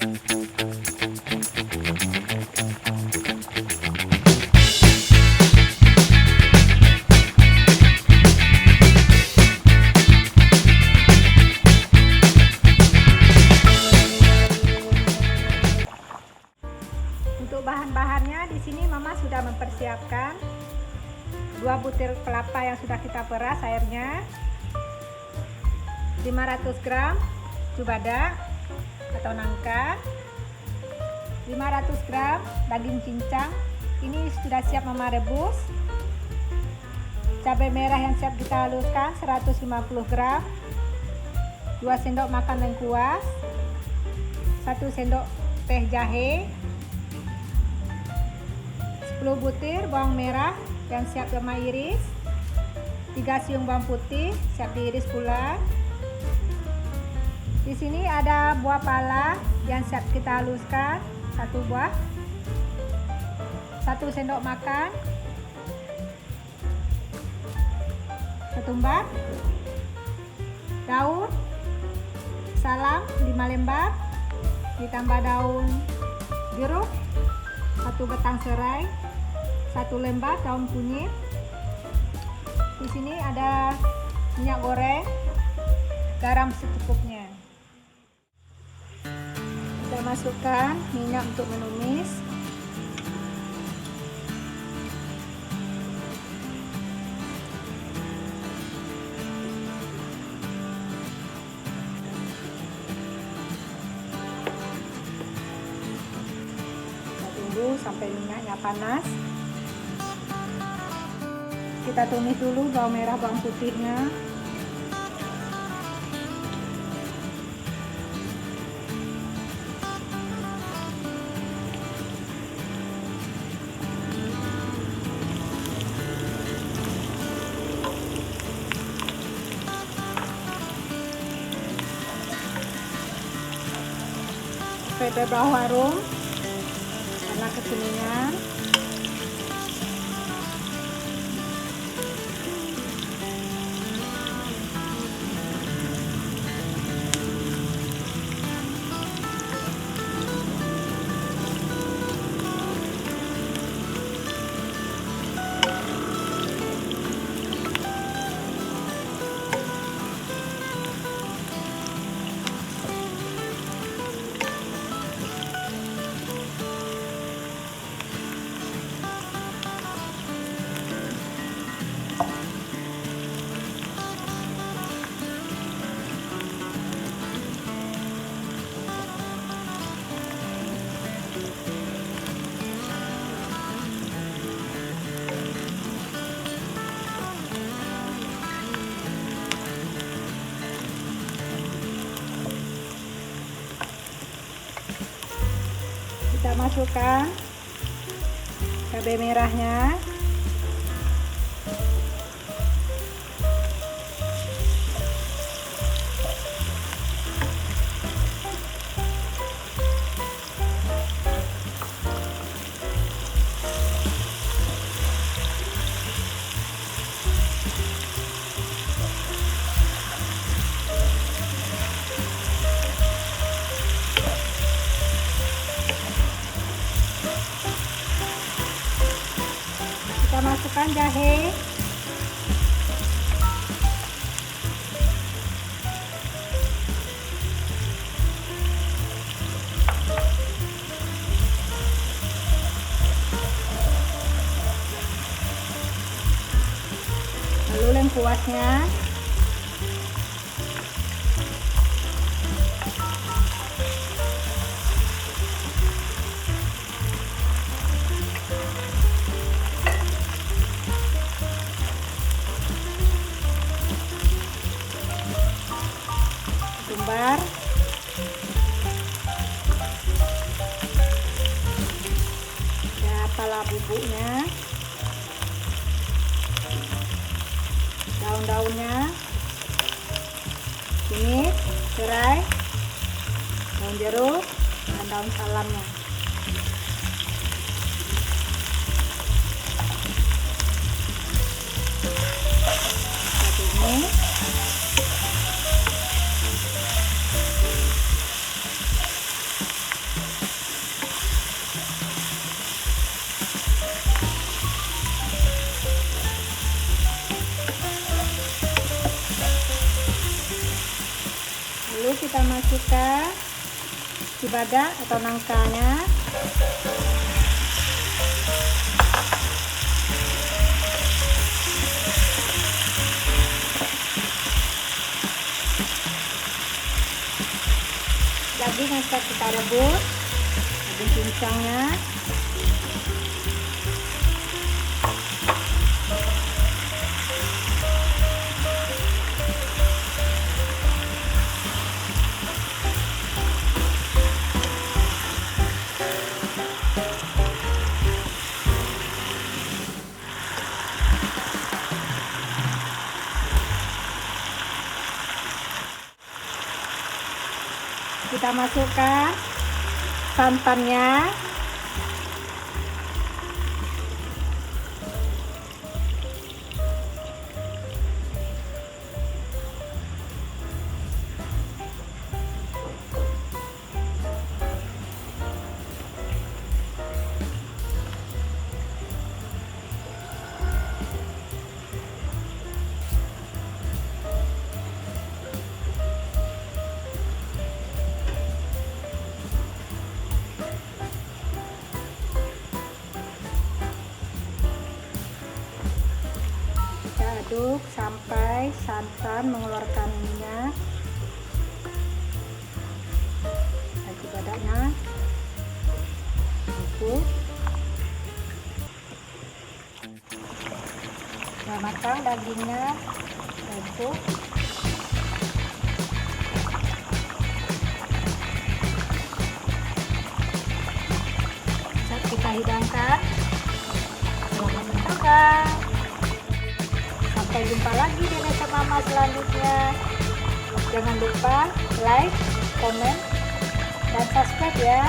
Untuk bahan-bahannya di sini Mama sudah mempersiapkan 2 butir kelapa yang sudah kita peras airnya, 500 gram cubada atau nangka, 500 gram daging cincang, ini sudah siap Mama rebus, cabai merah yang siap kita haluskan 150 gram, 2 sendok makan lengkuas, 1 sendok teh jahe, 10 butir bawang merah yang siap Mama iris, 3 siung bawang putih siap diiris pula. Di sini ada buah pala yang siap kita haluskan 1 buah, 1 sendok makan, ketumbar, daun salam 5 lembar, ditambah daun jeruk, 1 batang serai, 1 lembar daun kunyit. Di sini ada minyak goreng, garam secukupnya. Kita masukkan minyak untuk menumis. Kita tunggu sampai minyaknya panas. Kita tumis dulu bawang merah bawang putihnya. Sampai berbau harum karena kekuningan. Kita masukkan cabai merahnya, kita masukkan jahe, lalu lengkuasnya, ketumbar, ya pala bubuknya, daun-daunnya, kunyit, serai, daun jeruk, dan daun salamnya. Ini masukkan cibadak atau nangkanya. Daging yang sudah kita rebus, daging cincangnya. Kita masukkan santannya. Aduk sampai santan mengeluarkan minyak. Dan cibadaknya cukup. Sudah matang dagingnya, cukup. Saat kita hidangkan, selamat mencoba. Sampai jumpa lagi di resep mama selanjutnya. Jangan lupa like, komen, dan subscribe ya.